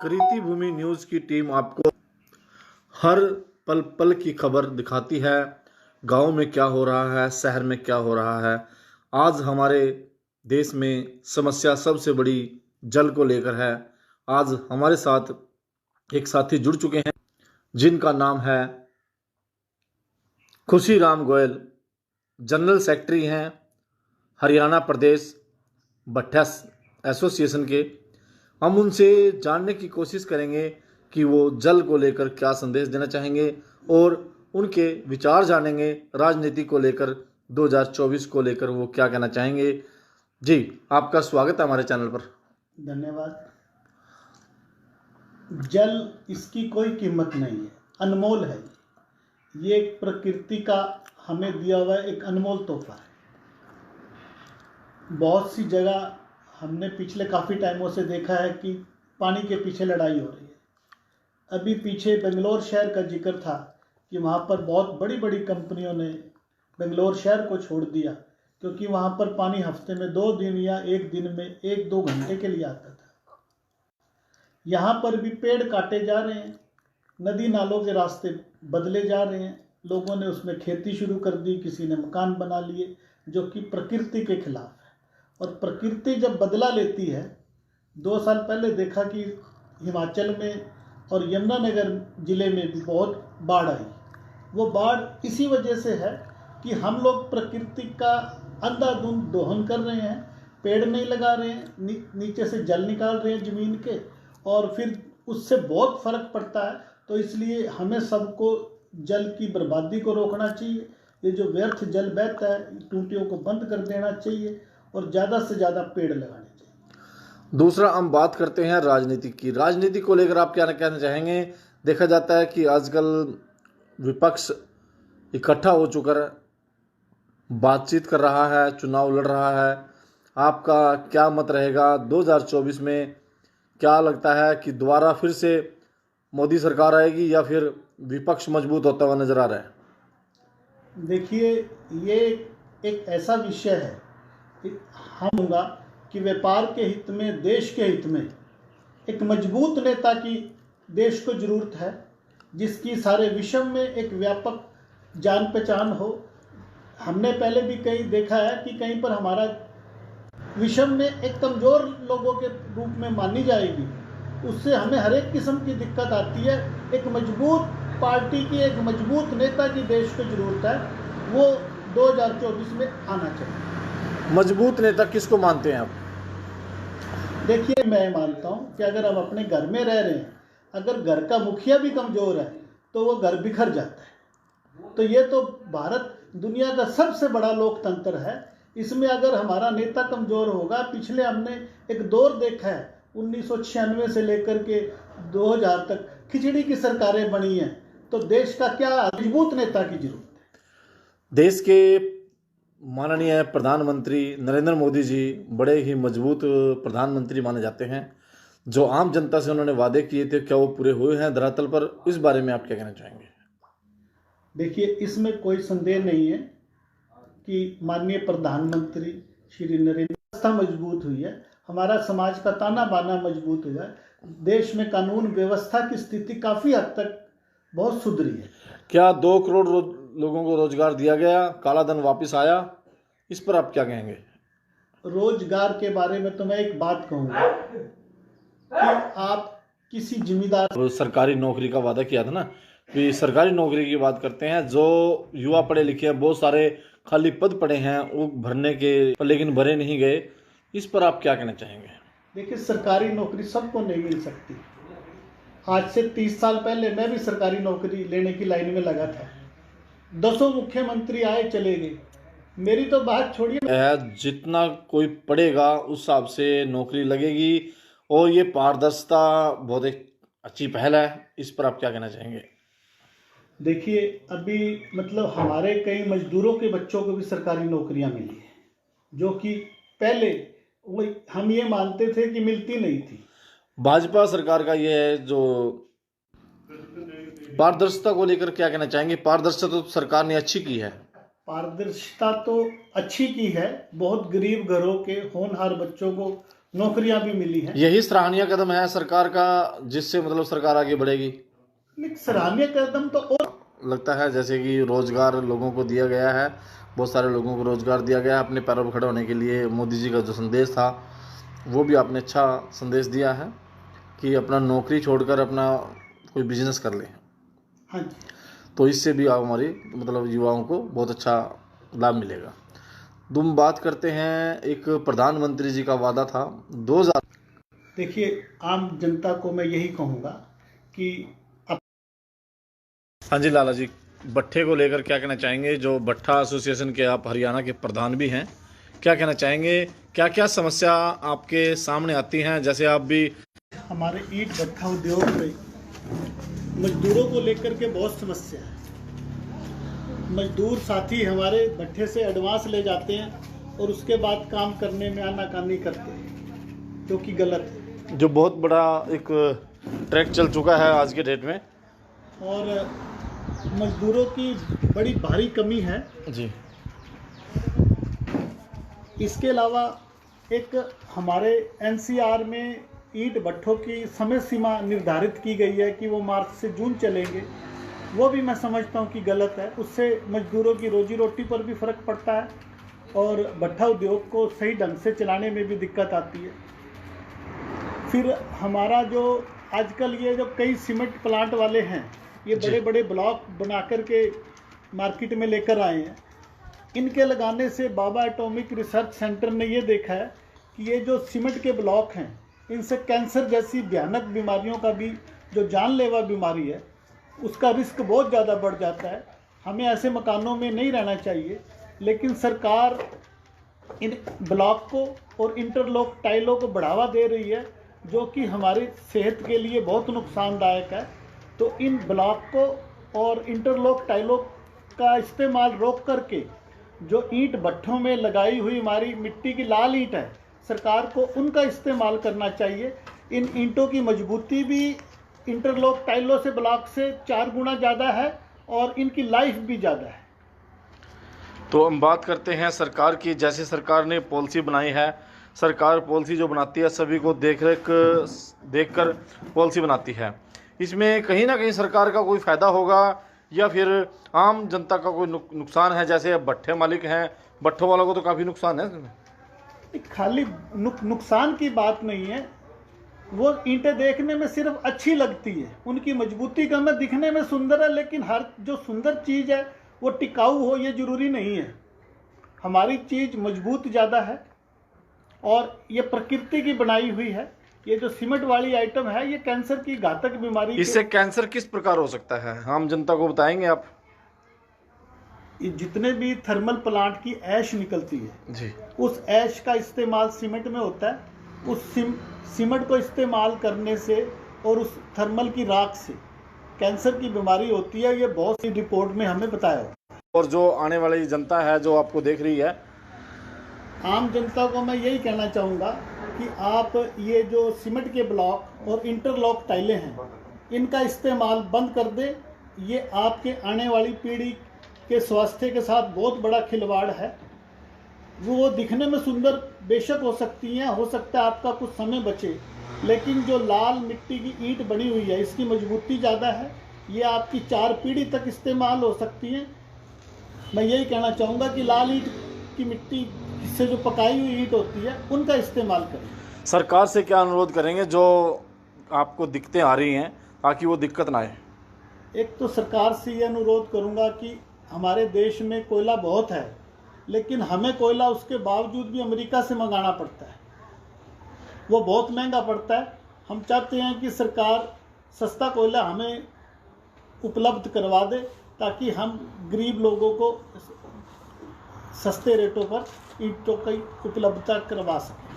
कृति भूमि news की team आपको हर पल पल की खबर दिखाती है। गांव में क्या हो रहा है, शहर में क्या हो रहा है। आज हमारे देश में समस्या सबसे बड़ी जल को लेकर है। आज हमारे साथ एक साथी जुड़ चुके हैं जिनका नाम है खुशीराम गोयल, जनरल सेक्रेटरी हैं हरियाणा प्रदेश भट्टा एसोसिएशन के। हम उनसे जानने की कोशिश करेंगे कि वो जल को लेकर क्या संदेश देना चाहेंगे और उनके विचार जानेंगे राजनीति को लेकर, 2024 को लेकर वो क्या कहना चाहेंगे। जी, आपका स्वागत है हमारे चैनल पर। धन्यवाद। जल, इसकी कोई कीमत नहीं है, अनमोल है। ये एक प्रकृति का हमें दिया हुआ एक अनमोल तोहफा है। बहुत सी जगह हमने पिछले काफ़ी टाइमों से देखा है कि पानी के पीछे लड़ाई हो रही है। अभी पीछे बेंगलोर शहर का जिक्र था कि वहाँ पर बहुत बड़ी बड़ी कंपनियों ने बेंगलोर शहर को छोड़ दिया क्योंकि वहाँ पर पानी हफ्ते में 2 दिन या एक दिन में 1-2 घंटे के लिए आता था। यहाँ पर भी पेड़ काटे जा रहे हैं, नदी नालों के रास्ते बदले जा रहे हैं, लोगों ने उसमें खेती शुरू कर दी, किसी ने मकान बना लिए, जो कि प्रकृति के खिलाफ है। और प्रकृति जब बदला लेती है, 2 साल पहले देखा कि हिमाचल में और यमुनानगर ज़िले में भी बहुत बाढ़ आई। वो बाढ़ इसी वजह से है कि हम लोग प्रकृति का अंधाधुंध दोहन कर रहे हैं, पेड़ नहीं लगा रहे हैं, नीचे से जल निकाल रहे हैं ज़मीन के, और फिर उससे बहुत फ़र्क पड़ता है। तो इसलिए हमें सबको जल की बर्बादी को रोकना चाहिए। ये जो व्यर्थ जल बहता है, टूटियों को बंद कर देना चाहिए और ज़्यादा से ज़्यादा पेड़ लगाने चाहिए। दूसरा, हम बात करते हैं राजनीति की। राजनीति को लेकर आप क्या कहना चाहेंगे? देखा जाता है कि आजकल विपक्ष इकट्ठा हो चुका है, बातचीत कर रहा है, चुनाव लड़ रहा है। आपका क्या मत रहेगा 2024 में? क्या लगता है कि दोबारा फिर से मोदी सरकार आएगी या फिर विपक्ष मजबूत होता हुआ नजर आ रहा है? देखिए, ये एक ऐसा विषय है, हम कहूँगा कि व्यापार के हित में, देश के हित में एक मजबूत नेता की देश को ज़रूरत है, जिसकी सारे विश्व में एक व्यापक जान पहचान हो। हमने पहले भी कहीं देखा है कि कहीं पर हमारा विश्व में एक कमज़ोर लोगों के रूप में मानी जाएगी, उससे हमें हर एक किस्म की दिक्कत आती है। एक मजबूत पार्टी की, एक मजबूत नेता की देश को ज़रूरत है, वो 2024 में आना चाहिए। मजबूत नेता किसको मानते हैं आप? देखिए, मैं मानता हूँ कि अगर हम अपने घर में रह रहे हैं, अगर घर का मुखिया भी कमज़ोर है तो वो घर बिखर जाता है। तो ये तो भारत दुनिया का सबसे बड़ा लोकतंत्र है। इसमें अगर हमारा नेता कमज़ोर होगा, पिछले हमने एक दौर देखा है 1996 से लेकर के 2000 तक खिचड़ी की सरकारें बनी हैं, तो देश का क्या मजबूत नेता की जरूरत है। देश के माननीय प्रधानमंत्री नरेंद्र मोदी जी बड़े ही मजबूत प्रधानमंत्री माने जाते हैं। जो आम जनता से उन्होंने वादे किए थे, क्या वो पूरे हुए हैं धरातल पर? इस बारे में आप क्या कहना चाहेंगे? देखिए, इसमें कोई संदेह नहीं है कि माननीय प्रधानमंत्री श्री नरेंद्र व्यवस्था मजबूत हुई है, हमारा समाज का ताना बाना मजबूत हुआ है, देश में कानून व्यवस्था की स्थिति काफ़ी हद तक बहुत सुधरी है। क्या 2 करोड़ लोगों को रोजगार दिया गया, काला धन वापस आया? इस पर आप क्या कहेंगे? रोजगार के बारे में तो मैं एक बात कहूँगा कि आप किसी जिम्मेदार सरकारी नौकरी का वादा किया था ना, कि सरकारी नौकरी की बात करते हैं। जो युवा पढ़े लिखे हैं, बहुत सारे खाली पद पड़े हैं वो भरने के, लेकिन भरे नहीं गए। इस पर आप क्या कहना चाहेंगे? देखिए, सरकारी नौकरी सबको नहीं मिल सकती। आज से 30 साल पहले मैं भी सरकारी नौकरी लेने की लाइन में लगा था, 10 मुख्यमंत्री आए चले गए। मेरी तो बात छोड़िए, जितना कोई पढ़ेगा उस हिसाब से नौकरी लगेगी, और ये पारदर्शिता बहुत एक अच्छी पहल है। इस पर आप क्या कहना चाहेंगे? देखिए, अभी मतलब हमारे कई मजदूरों के बच्चों को भी सरकारी नौकरियां मिली हैं, जो कि पहले हम ये मानते थे कि मिलती नहीं थी। भाजपा सरकार का ये है जो पारदर्शिता को लेकर क्या कहना चाहेंगे? पारदर्शिता तो सरकार ने अच्छी की है। पारदर्शिता तो अच्छी की है, बहुत गरीब घरों के होनहार बच्चों को नौकरियां भी मिली हैं। यही सराहनीय कदम है सरकार का, जिससे मतलब सरकार आगे बढ़ेगी। लेकिन सराहनीय कदम तो और लगता है जैसे कि रोजगार लोगों को दिया गया है, बहुत सारे लोगों को रोजगार दिया गया है अपने पैरों पर खड़े होने के लिए। मोदी जी का जो संदेश था वो भी आपने अच्छा संदेश दिया है कि अपना नौकरी छोड़कर अपना कोई बिजनेस कर ले। हाँ जी। तो इससे भी हमारी मतलब युवाओं को बहुत अच्छा लाभ मिलेगा। तुम बात करते हैं, एक प्रधानमंत्री जी का वादा था 2000। देखिए, आम जनता को मैं यही कहूँगा कि हाँ जी लाला जी, भट्ठे को लेकर क्या कहना चाहेंगे? जो भट्ठा एसोसिएशन के आप हरियाणा के प्रधान भी हैं, क्या कहना चाहेंगे? क्या क्या समस्या आपके सामने आती हैं? जैसे आप भी हमारे ईंट भट्ठा उद्योग में मजदूरों को लेकर के बहुत समस्या है। मजदूर साथी हमारे भट्ठे से एडवांस ले जाते हैं और उसके बाद काम करने में आनाकानी करते हैं, जो कि गलत है। जो बहुत बड़ा एक ट्रैक चल चुका है आज के डेट में, और मजदूरों की बड़ी भारी कमी है जी। इसके अलावा एक हमारे एनसीआर में ईंट भट्ठों की समय सीमा निर्धारित की गई है कि वो मार्च से जून चलेंगे। वो भी मैं समझता हूँ कि गलत है। उससे मजदूरों की रोजी रोटी पर भी फर्क पड़ता है और भट्ठा उद्योग को सही ढंग से चलाने में भी दिक्कत आती है। फिर हमारा जो आजकल ये जो कई सीमेंट प्लांट वाले हैं, ये बड़े बड़े ब्लॉक बना कर के मार्केट में लेकर आए हैं। इनके लगाने से बाबा एटॉमिक रिसर्च सेंटर ने ये देखा है कि ये जो सीमेंट के ब्लॉक हैं, इनसे कैंसर जैसी भयानक बीमारियों का भी, जो जानलेवा बीमारी है, उसका रिस्क बहुत ज़्यादा बढ़ जाता है। हमें ऐसे मकानों में नहीं रहना चाहिए। लेकिन सरकार इन ब्लॉक को और इंटरलॉक टाइलों को बढ़ावा दे रही है, जो कि हमारी सेहत के लिए बहुत नुकसानदायक है। तो इन ब्लॉक को और इंटरलॉक टाइलों का इस्तेमाल रोक करके जो ईंट भट्ठों में लगाई हुई हमारी मिट्टी की लाल ईंट है, सरकार को उनका इस्तेमाल करना चाहिए। इन ईंटों की मजबूती भी इंटरलॉक टाइलों से ब्लॉक से 4 गुना ज़्यादा है और इनकी लाइफ भी ज़्यादा है। तो हम बात करते हैं सरकार की। जैसे सरकार ने पॉलिसी बनाई है, सरकार पॉलिसी जो बनाती है सभी को देखकर पॉलिसी बनाती है। इसमें कहीं ना कहीं सरकार का कोई फ़ायदा होगा या फिर आम जनता का कोई नुकसान है? जैसे भट्ठे मालिक हैं, भट्ठों वालों को तो काफ़ी नुकसान है इसमें। खाली नुकसान की बात नहीं है। वो ईंटें देखने में सिर्फ अच्छी लगती है, उनकी मजबूती कम है, दिखने में सुंदर है, लेकिन हर जो सुंदर चीज़ है वो टिकाऊ हो ये ज़रूरी नहीं है। हमारी चीज़ मजबूत ज़्यादा है और ये प्रकृति की बनाई हुई है। ये जो सीमेंट वाली आइटम है, ये कैंसर की घातक बीमारी, इससे कैंसर किस प्रकार हो सकता है आम जनता को बताएंगे आप? ये जितने भी थर्मल प्लांट की ऐश निकलती है जी, उस ऐश का इस्तेमाल सीमेंट में होता है। उस सीमेंट को इस्तेमाल करने से और उस थर्मल की राख से कैंसर की बीमारी होती है। ये बहुत सी रिपोर्ट में हमें बताया। और जो आने वाली जनता है जो आपको देख रही है, आम जनता को मैं यही कहना चाहूँगा कि आप ये जो सीमेंट के ब्लॉक और इंटरलॉक टाइलें हैं, इनका इस्तेमाल बंद कर दें। ये आपके आने वाली पीढ़ी के स्वास्थ्य के साथ बहुत बड़ा खिलवाड़ है। वो दिखने में सुंदर बेशक हो सकती हैं, हो सकता है आपका कुछ समय बचे, लेकिन जो लाल मिट्टी की ईंट बनी हुई है, इसकी मजबूती ज़्यादा है। ये आपकी 4 पीढ़ी तक इस्तेमाल हो सकती हैं। मैं यही कहना चाहूँगा कि लाल ईंट की मिट्टी से जो पकाई हुई ईंट होती है, उनका इस्तेमाल करें। सरकार से क्या अनुरोध करेंगे जो आपको दिक्कतें आ रही हैं ताकि वो दिक्कत ना आए? एक तो सरकार से ये अनुरोध करूँगा कि हमारे देश में कोयला बहुत है, लेकिन हमें कोयला उसके बावजूद भी अमेरिका से मंगाना पड़ता है। वो बहुत महंगा पड़ता है। हम चाहते हैं कि सरकार सस्ता कोयला हमें उपलब्ध करवा दे, ताकि हम गरीब लोगों को सस्ते रेटों पर ईंटों की उपलब्धता करवा सकें।